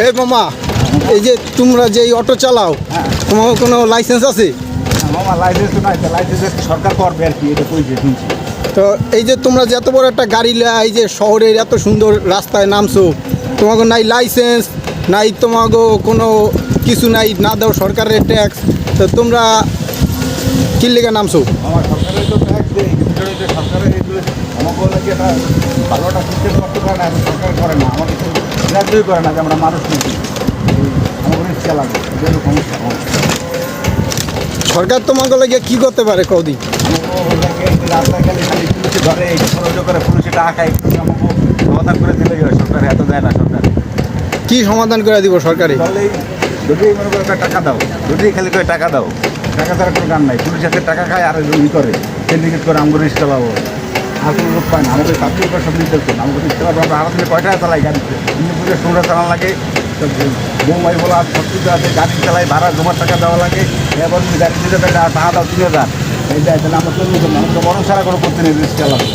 এই মামা, এই যে তোমরা যে এই অটো চালাও, তোমার কোনো লাইসেন্স আছে? মামা লাইসেন্স তো নাই, লাইসেন্স সরকার করবে আর কি, এটা কইছে শুনছি। তো এই যে তোমরা যে এত বড় একটা গাড়ি লইয়া এই যে শহরের এত সুন্দর রাস্তায় নামছো, তোমাকে নাই লাইসেন্স নাই, তোমাকে কোনো কিছু নাই, না দাও সরকারের ট্যাক্স, তো তোমরা কি লেগে নামছো? আমার সরকারের তো ট্যাক্স দেয়, কিন্তু এটা সরকারের এইগুলো আমাকে বলে কি এটা ভালো একটা সিস্টেম করতে পারে না, এখন সরকার করে না, আমাকে তো গ্রাহ্যই করে না যে আমরা মানুষ নিচ্ছি, আমাকে রিক্সা লাগে, এটা সমস্যা। সরকার তোমাকে লাগে কি করতে পারে কদি? রাস্তায় খালি খালি পুলিশে ধরে খরচ করে পুলিশে টাকা খাই, আমাকে সমাধান করে দিলে সরকার এত দেয় না। সরকার কি সমাধান করে দিব সরকারে? তাহলেই যদি মনে করো টাকা দাও, যদি খালি করে টাকা দাও, টাকা ছাড়া কোনো গান নাই, পুলিশ হাতে টাকা খায় আর ই করে সিন্ডিকেট করে আমাকে রিক্সা চালাবো, আর কোনো লোক পায় না, আমাদের চাকরি করে সব নিতে হচ্ছে না, আমাকে রিক্সা চালাবো। আমরা আরো কয় টাকা চালাই গাড়িতে, পুজোর ষোলো চালান লাগে, বোম্বাই বলা সব কিছু আছে, গাড়ি চালাই ভাড়া জমার টাকা দেওয়া লাগে, এবার গাড়ি দিতে পারে টাকা দাও 3000, এই দেয়, তাহলে আমরা চলবো না, আমাকে বড় ছাড়া কোনো করতে নেই রিক্সা চালাবো।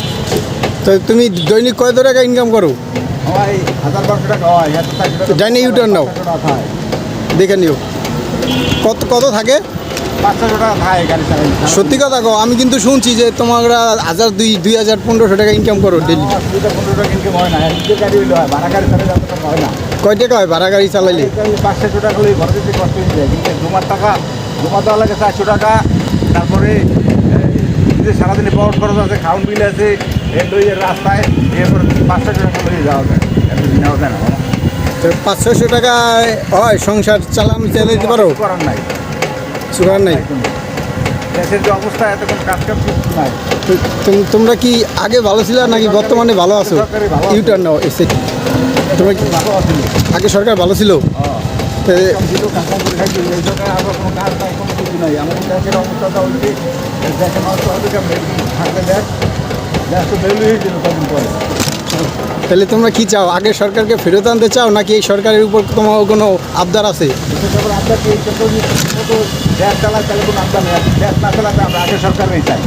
তো তুমি দৈনিক কত টাকা ইনকাম করো? হয় 1000-1200 টাকা হয়, এত টাকা ডাইনে ইউটার্ন নাও, দেখে নিও কত কত থাকে। 500 টাকা খায় গাড়ি চালাই। সত্যি কথা কও, আমি কিন্তু শুনছি যে তোমরা 1000-2000-1500 টাকা ইনকাম করো ডেলি। 15 টাকা ইনকাম হয় না, নিজের গাড়ি হইলে হয়, ভাড়া গাড়ি চালালে এত টাকা হয় না। কয় টাকা হয় ভাড়া গাড়ি চালাইলে? 500 টাকা হলে ঘরে যেতে কষ্ট হয়ে যায়, কিন্তু জমার টাকা জমা দেওয়া লাগে 400 টাকা, তারপরে নিজের সারাদিনে পাওয়ার খরচ আছে, খাউন বিল আছে, এর রাস্তায় এরপর 500 টাকা হয়ে যাওয়া যায়, এত নেওয়া যায় না। তো 500-600 টাকায় হয় সংসার চালাতে পারো? করার নাই, সুগার নাই। দেশের যে অবস্থা, এত কোনো কাজ কাজ কিছু নাই। তো তোমরা কি আগে ভালো ছিল নাকি বর্তমানে ভালো আছো? সরকারি ভালো আছে। ইউটার্ন নাও এসে তোমরা কি ভালো আছে। আগে সরকার ভালো ছিল? তো কাজ করে খাইছি, এই জায়গায় আবার কোনো কাজ নাই, কোনো কিছু নাই। আমাদের দেশের অবস্থাটা হচ্ছে, দেশের মানুষ হবে থাকলে দেশ তো বেরোলে হয়েছিল কদিন পরে। তাহলে তোমরা কি চাও, আগে সরকারকে ফেরত আনতে চাও নাকি এই সরকারের উপর তোমার কোনো আবদার আছে? তারপর আপনার কি দেশ চালায়, তাহলে কোনো আবদার নেই, দেশ না চালাতে আমরা আগে সরকারই চাই।